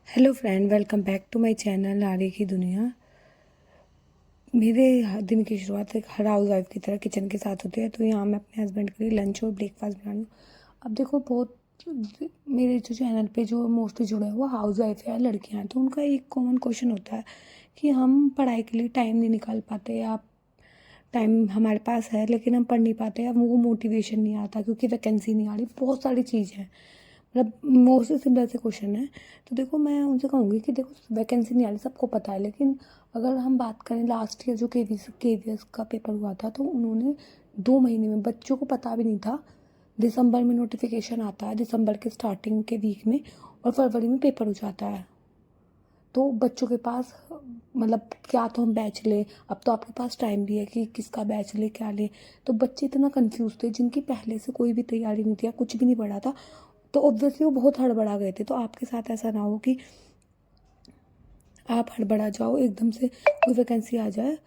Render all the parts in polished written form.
Hello friend, welcome back to my channel आरे की दुनिया। मेरे दिन की शुरुआत एक हर हाउस वाइफ की तरह किचन के साथ होती है। तो यहाँ मैं अपने हस्बैंड के लिए लंच और ब्रेकफास्ट बना रही हूँ। अब देखो, बहुत मेरे जो चैनल पे जो मोस्टली जुड़े हैं वो हाउस वाइफ है, लड़कियाँ हैं। तो उनका एक कॉमन क्वेश्चन होता है कि हम पढ़ाई के लिए टाइम नहीं निकाल पाते, या टाइम हमारे पास है लेकिन हम पढ़ नहीं पाते, या वो मोटिवेशन नहीं आता क्योंकि वैकेंसी नहीं आ रही। बहुत सारी चीज़ें हैं, मतलब मोस्टली सिंपल से क्वेश्चन है। तो देखो, मैं उनसे कहूँगी कि देखो, वैकेंसी नहीं आ रही सबको पता है, लेकिन अगर हम बात करें लास्ट ईयर जो के वी एस का पेपर हुआ था, तो उन्होंने 2 महीने में, बच्चों को पता भी नहीं था। दिसंबर में नोटिफिकेशन आता है, दिसंबर के स्टार्टिंग के वीक में, और फरवरी में पेपर हो जाता है। तो बच्चों के पास, मतलब क्या तो हम बैच लें, अब तो आपके पास टाइम भी है कि किसका बैच ले क्या ले। तो बच्चे इतना कंफ्यूज थे जिनकी पहले से कोई भी तैयारी नहीं थी या कुछ भी नहीं पढ़ा था, तो ऑब्वियसली वो बहुत हड़बड़ा गए थे। तो आपके साथ ऐसा ना हो कि आप हड़बड़ा जाओ, एकदम से कोई वैकेंसी आ जाए।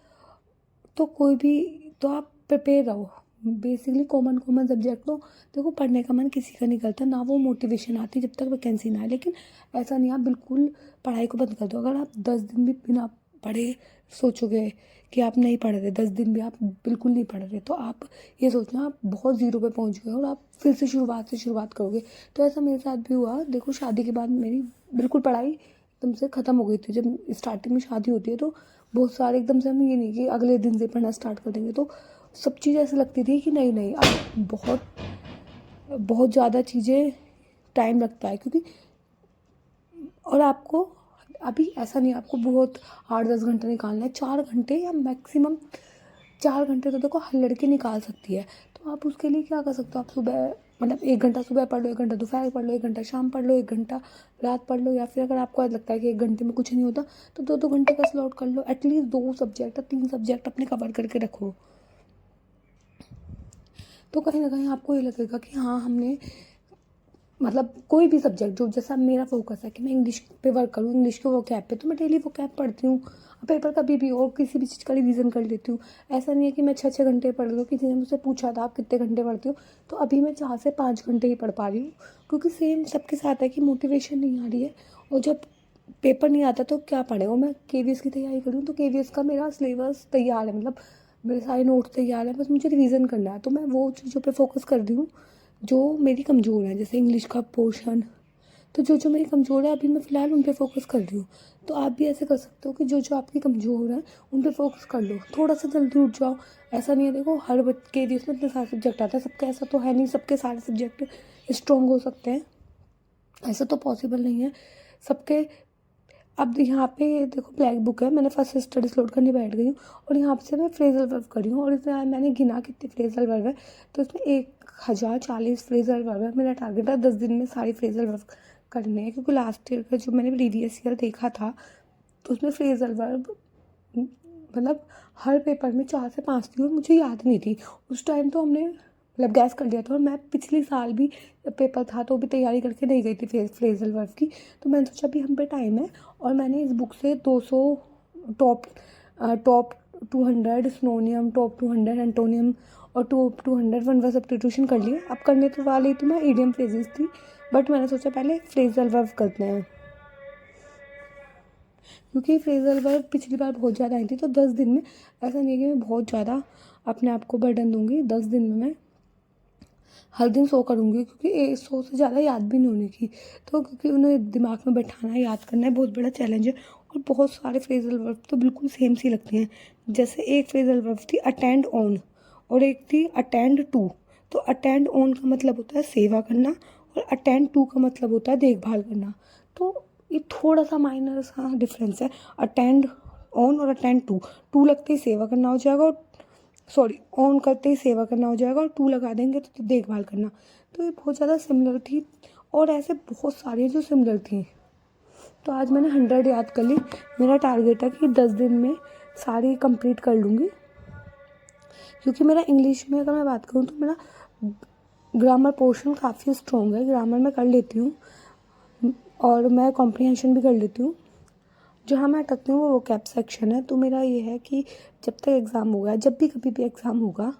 तो कोई भी, तो आप प्रिपेयर रहो। बेसिकली कॉमन कॉमन सब्जेक्ट लो। देखो, पढ़ने का मन किसी का नहीं करता, ना वो मोटिवेशन आती जब तक वैकेंसी ना आए। लेकिन ऐसा नहीं आप बिल्कुल पढ़ाई को बंद कर दो। अगर आप 10 दिन भी बिना पढ़े सोचोगे कि आप नहीं पढ़ रहे, 10 दिन भी आप बिल्कुल नहीं पढ़ रहे, तो आप ये सोचना आप बहुत ज़ीरो पे पहुंच गए और आप फिर से शुरुआत करोगे। तो ऐसा मेरे साथ भी हुआ। देखो, शादी के बाद मेरी बिल्कुल पढ़ाई एकदम से ख़त्म हो गई थी। जब स्टार्टिंग में शादी होती है तो बहुत सारे एकदम से, हम ये नहीं कि अगले दिन से पढ़ना स्टार्ट कर देंगे। तो सब चीज़ ऐसे लगती थी कि नहीं नहीं, अब बहुत बहुत ज़्यादा चीज़ें टाइम लगता है, क्योंकि और आपको अभी ऐसा नहीं आपको बहुत 8-10 घंटे निकालना है, 4 घंटे या मैक्सिमम 4 घंटे तो देखो हर लड़की निकाल सकती है। तो आप उसके लिए क्या कर सकते हो, आप सुबह, मतलब 1 घंटा सुबह पढ़ लो, 1 घंटा दोपहर पढ़ लो, 1 घंटा शाम पढ़ लो, 1 घंटा रात पढ़ लो, या फिर अगर आपको लगता है कि 1 घंटे में कुछ नहीं होता तो 2-2 घंटे का स्लॉट कर लो। एटलीस्ट 2 सब्जेक्ट या 3 सब्जेक्ट अपने कवर करके रखो। तो कहीं ना कहीं आपको ये लगेगा कि हाँ, हमने, मतलब कोई भी सब्जेक्ट जो, जैसा मेरा फोकस है कि मैं इंग्लिश पे वर्क करूँ, इंग्लिश के वोकैब पे, तो मैं डेली वोकैब पढ़ती हूँ। पेपर कभी भी और किसी भी चीज़ का रिवीजन कर लेती हूँ। ऐसा नहीं है कि मैं 6-6 घंटे पढ़ रही हूँ। किसी ने मुझसे पूछा था आप कितने घंटे पढ़ती हो, तो अभी मैं 4 से 5 घंटे ही पढ़ पा रही हूँ। क्योंकि सेम सबके साथ है कि मोटिवेशन नहीं आ रही है, और जब पेपर नहीं आता तो क्या पढ़े। और मैं के की तैयारी करूँ तो के का मेरा सिलेबस तैयार है, मतलब मेरे सारे नोट्स तैयार हैं, बस मुझे रिवीजन करना है। तो मैं वो चीज़ों पे फोकस कर रही हूँ जो मेरी कमज़ोर है, जैसे इंग्लिश का पोर्शन। तो जो जो मेरी कमज़ोर है अभी मैं फ़िलहाल उन पे फोकस कर रही हूँ। तो आप भी ऐसे कर सकते हो कि जो जो आपकी कमज़ोर है उन पे फोकस कर लो, थोड़ा सा जल्दी उठ जाओ। ऐसा नहीं है, देखो हर के में इतने सारे सब्जेक्ट आते हैं, सबके ऐसा तो है नहीं सबके सारे सब्जेक्ट स्ट्रॉन्ग हो सकते हैं, ऐसा तो पॉसिबल नहीं है सबके। अब यहाँ पे देखो, ब्लैक बुक है, मैंने फर्स्ट स्टडीज लोड करने बैठ गई हूँ, और यहाँ से मैं फ्रेजल वर्ब करी हूँ, और इसमें मैंने गिना कितने फ्रेजल वर्ब है। तो इसमें 1040 फ्रेजल वर्ब है। मेरा टारगेट है 10 दिन में सारी फ्रेजल वर्ब करने हैं, क्योंकि लास्ट ईयर का जो मैंने प्रीवियस ईयर देखा था, तो उसमें फ्रेजल वर्ब, मतलब हर पेपर में 4 से 5 थी और मुझे याद नहीं थी। उस टाइम तो हमने, मतलब गैस कर लिया था, और मैं पिछले साल भी जब पेपर था तो भी तैयारी करके नहीं गई थी फ्रेजल वर्ब की। तो मैंने सोचा अभी हम पे टाइम है, और मैंने इस बुक से 200 टॉप टॉप 200 सिनोनियम, टॉप 200 एंटोनियम, और टॉप 200 वन वर्ड सब्स्टिट्यूशन कर लिए। अब करने तो वाली तो मैं ईडियम फ्रेजेस थी, बट मैंने सोचा पहले फ्रेजल वर्ब करते हैं, क्योंकि फ्रेजल वर्ब पिछली बार बहुत ज़्यादा आई थी। तो 10 दिन में, ऐसा नहीं है कि मैं बहुत ज़्यादा अपने आप को बर्डन दूंगी। 10 दिन में मैं हर दिन 100 करूँगी, क्योंकि 100 से ज़्यादा याद भी नहीं होने की। तो क्योंकि उन्हें दिमाग में बैठाना, याद करना है, बहुत बड़ा चैलेंज है। और बहुत सारे फ्रेजल वर्ब तो बिल्कुल सेम सी लगती हैं। जैसे एक फ्रेजल वर्ब थी अटेंड ऑन, और एक थी अटेंड टू। तो अटेंड ऑन का मतलब होता है सेवा करना, और अटेंड टू का मतलब होता है देखभाल करना। तो ये थोड़ा सा माइनर सा डिफरेंस है। अटेंड ऑन और अटेंड टू, टू लगते ही सेवा करना हो जाएगा, और सॉरी, ऑन करते ही सेवा करना हो जाएगा, और टू लगा देंगे तो देखभाल करना। तो ये बहुत ज़्यादा सिमिलर थी, और ऐसे बहुत सारी जो सिमिलर थी। तो आज मैंने 100 याद कर ली। मेरा टारगेट है कि 10 दिन में सारी कंप्लीट कर लूँगी, क्योंकि मेरा इंग्लिश में अगर मैं बात करूँ तो मेरा ग्रामर पोर्शन काफ़ी स्ट्रॉन्ग है। ग्रामर मैं कर लेती हूँ, और मैं कॉम्प्रिहेंशन भी कर लेती हूँ। जहाँ मैं अटकती हूँ वो वोकैब सेक्शन है। तो मेरा ये है कि जब तक एग्ज़ाम होगा, जब भी कभी भी एग्ज़ाम होगा,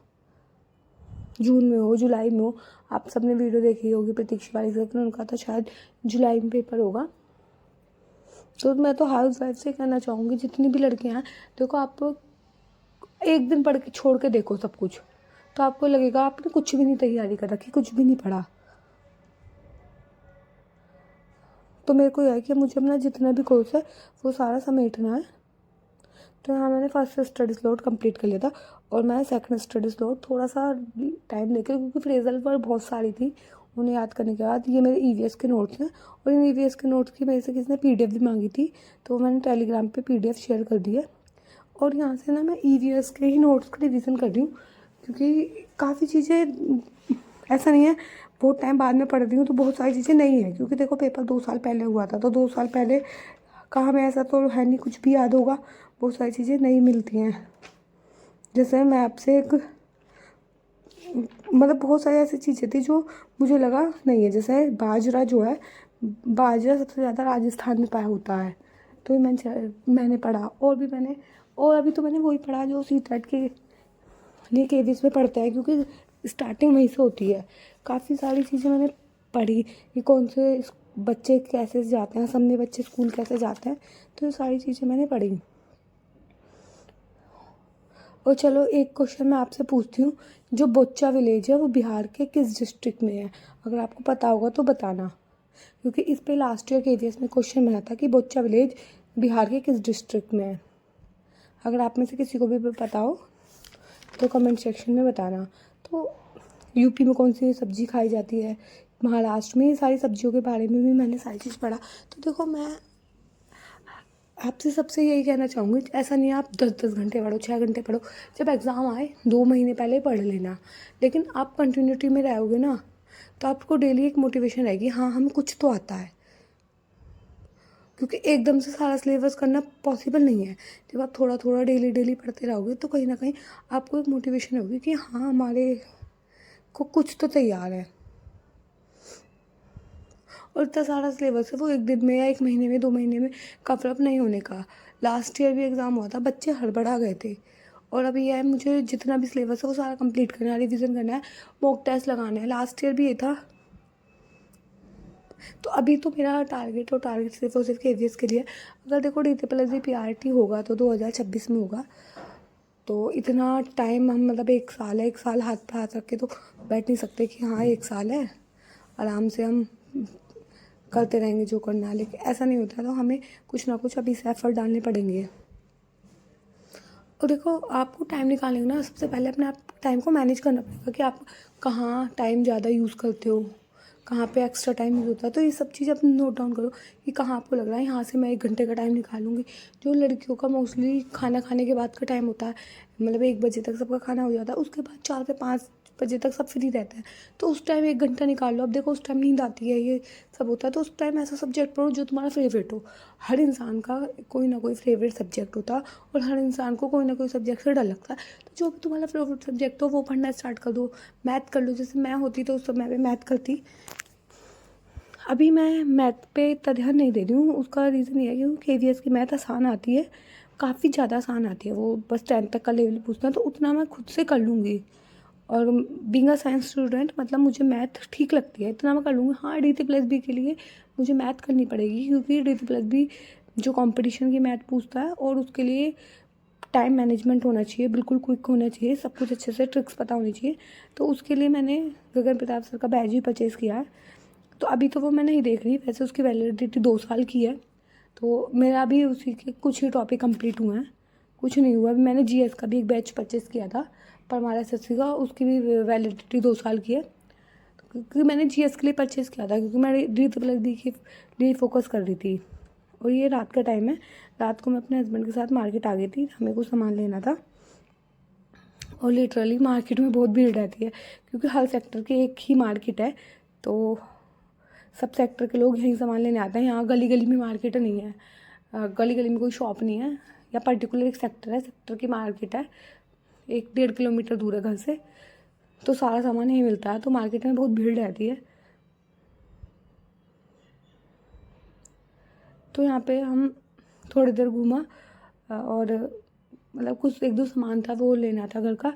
जून में हो, जुलाई में हो, आप सबने वीडियो देखी होगी प्रतीक्षा वाली से, उनका तो शायद जुलाई में पेपर होगा। तो मैं तो हाउस वाइफ से कहना चाहूँगी, जितनी भी लड़कियाँ हैं, देखो आप एक दिन पढ़ के छोड़ के देखो सब कुछ, तो आपको लगेगा आपने कुछ भी नहीं तैयारी कर रखी, कुछ भी नहीं पढ़ा। तो मेरे को यह है कि मुझे अपना जितना भी कोर्स है वो सारा समेटना है। तो यहाँ मैंने फर्स्ट स्टडी स्लॉट कंप्लीट कर लिया था, और मैं सेकंड स्टडी स्लॉट थोड़ा सा टाइम लेकर, क्योंकि फ्रेजल पर बहुत सारी थी, उन्हें याद करने के बाद ये मेरे ईवीएस के नोट्स हैं, और इन ईवीएस के नोट्स की मेरे से किसी ने पीडीएफ भी मांगी थी, तो मैंने टेलीग्राम पे पीडीएफ शेयर कर दी है। और यहाँ से ना मैं ईवीएस के ही नोट्स का रिवीजन कर रही हूँ, क्योंकि काफ़ी चीज़ें ऐसा नहीं है बहुत टाइम बाद में पढ़ रही हूँ तो बहुत सारी चीज़ें नहीं है, क्योंकि देखो पेपर 2 साल पहले हुआ था, तो 2 साल पहले का हमें ऐसा तो है नहीं कुछ भी याद होगा, बहुत सारी चीज़ें नहीं मिलती हैं। जैसे मैं आपसे एक मतलब बहुत सारी ऐसी चीज़ें थी जो मुझे लगा नहीं है, जैसे बाजरा जो है, बाजरा सबसे ज़्यादा राजस्थान में पाया होता है, तो ये मैंने पढ़ा। और अभी तो मैंने वही पढ़ा जो सीटेट के लिए केवीएस में पढ़ते हैं, क्योंकि स्टार्टिंग वहीं से होती है। काफ़ी सारी चीज़ें मैंने पढ़ी कि कौन से बच्चे कैसे जाते हैं, सब में बच्चे स्कूल कैसे जाते हैं, तो ये सारी चीज़ें मैंने पढ़ी। और चलो एक क्वेश्चन मैं आपसे पूछती हूँ, जो बोच्चा विलेज है वो बिहार के किस डिस्ट्रिक्ट में है? अगर आपको पता होगा तो बताना, क्योंकि इस पे लास्ट ईयर केवीएस में क्वेश्चन बना था कि बोच्चा विलेज बिहार के किस डिस्ट्रिक्ट में है। अगर आप में से किसी को भी पता हो तो कमेंट सेक्शन में बताना। तो यूपी में कौन सी सब्ज़ी खाई जाती है, महाराष्ट्र में, ये सारी सब्जियों के बारे में भी मैंने सारी चीज़ पढ़ा। तो देखो मैं आपसे सबसे यही कहना चाहूँगी, ऐसा नहीं है आप 10-10 घंटे पढ़ो, 6 घंटे पढ़ो, जब एग्ज़ाम आए 2 महीने पहले पढ़ लेना, लेकिन आप कंटिन्यूटी में रहोगे ना, तो आपको डेली एक मोटिवेशन रहेगी, हाँ हमें कुछ तो आता है। क्योंकि एकदम से सारा सिलेबस करना पॉसिबल नहीं है, जब आप थोड़ा थोड़ा डेली पढ़ते रहोगे तो कहीं ना कहीं आपको एक मोटिवेशन होगी कि हाँ हमारे को कुछ तो तैयार है। और इतना सारा सिलेबस है, वो एक दिन में या 1 महीने में 2 महीने में कवरअप नहीं होने का। लास्ट ईयर भी एग्ज़ाम हुआ था, बच्चे हड़बड़ा गए थे, और अभी यह है मुझे जितना भी सिलेबस है वो सारा कंप्लीट करना है, रिवीजन करना है, मॉक टेस्ट लगाना है। लास्ट ईयर भी ये था, तो अभी तो मेरा टारगेट सिर्फ और सिर्फ केवीएस के लिए। अगर देखो DTPLSB PRT होगा तो 2026 में होगा, तो इतना टाइम हम मतलब 1 साल है, 1 साल हाथ पे हाथ रख के तो बैठ नहीं सकते कि हाँ 1 साल है आराम से हम करते रहेंगे जो करना है, लेकिन ऐसा नहीं होता, तो हमें कुछ ना कुछ अभी से एफर्ट डालने पड़ेंगे। और देखो आपको टाइम निकालने ना, सबसे पहले अपने आप टाइम को मैनेज करना पड़ेगा कि आप कहाँ टाइम ज़्यादा यूज़ करते हो, कहाँ पे एक्स्ट्रा टाइम यूज़ होता है। तो ये सब चीज़ें अपने नोट डाउन करो कि कहाँ आपको लग रहा है यहाँ से मैं 1 घंटे का टाइम निकालूंगी। जो लड़कियों का मोस्टली खाना खाने के बाद का टाइम होता है, मतलब 1 बजे तक सबका खाना हो जाता है, उसके बाद 4 से 5 बजे तक सब फ्री रहते हैं, तो उस टाइम 1 घंटा निकाल लो। अब देखो उस टाइम नींद आती है, ये सब होता है, तो उस टाइम ऐसा सब्जेक्ट पढ़ो जो तुम्हारा फेवरेट हो। हर इंसान का कोई ना कोई फेवरेट सब्जेक्ट होता है, और हर इंसान को कोई ना कोई सब्जेक्ट से डर लगता है, तो जो भी तुम्हारा फेवरेट सब्जेक्ट हो वो पढ़ना स्टार्ट कर दो। मैथ कर लो, जैसे मैं होती तो उस समय पे मैथ करती। अभी मैं मैथ पे इतना ध्यान नहीं दे रही हूँ, उसका रीज़न ये है कि केवीएस की मैथ आसान आती है, काफ़ी ज़्यादा आसान आती है, वो बस 10th तक का लेवल पूछना है, तो उतना मैं खुद से कर लूँगी। और बीइंग अ साइंस स्टूडेंट मतलब मुझे मैथ ठीक लगती है, इतना मैं कर लूँगी। हाँ DTPLSB के लिए मुझे मैथ करनी पड़ेगी, क्योंकि DTPLSB जो कंपटीशन की मैथ पूछता है, और उसके लिए टाइम मैनेजमेंट होना चाहिए, बिल्कुल क्विक होना चाहिए, सब कुछ अच्छे से ट्रिक्स पता होनी चाहिए। तो उसके लिए मैंने गगन प्रताप सर का बैच भी परचेज़ किया है। तो अभी तो वो मैं नहीं देख रही, वैसे उसकी वैलिडिटी 2 साल की है, तो मेरा अभी उसी के कुछ ही टॉपिक कंप्लीट हुए हैं, कुछ नहीं हुआ। अभी मैंने जीएस का भी एक बैच परचेज़ किया था, परमार SSC का, उसकी भी वैलिडिटी 2 साल की है, क्योंकि मैंने जीएस के लिए परचेज़ किया था, क्योंकि मैं DTPLSB के लिए फोकस कर रही थी। और ये रात का टाइम है, रात को मैं अपने हस्बैंड के साथ मार्केट आ गई थी, हमें कुछ सामान लेना था, और लिटरली मार्केट में बहुत भीड़ रहती है, क्योंकि हर सेक्टर की एक ही मार्केट है, तो सब सेक्टर के लोग यहीं सामान लेने आते हैं। यहाँ गली गली में मार्केट नहीं है, गली गली में कोई शॉप नहीं है, या पर्टिकुलर एक सेक्टर है, सेक्टर की मार्केट है, 1-1.5 किलोमीटर दूर है घर से, तो सारा सामान यहीं मिलता है, तो मार्केट में बहुत भीड़ रहती है। तो यहाँ पे हम थोड़ी देर घूमा, और मतलब कुछ 1-2 सामान था वो लेना था घर का।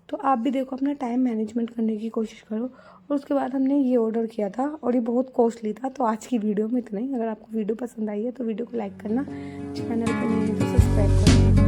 तो आप भी देखो अपना टाइम मैनेजमेंट करने की कोशिश करो। और उसके बाद हमने ये ऑर्डर किया था और ये बहुत कॉस्टली था। तो आज की वीडियो में इतना ही। अगर आपको वीडियो पसंद आई है तो वीडियो को लाइक करना, चैनल पे नए हैं तो सब्सक्राइब करना।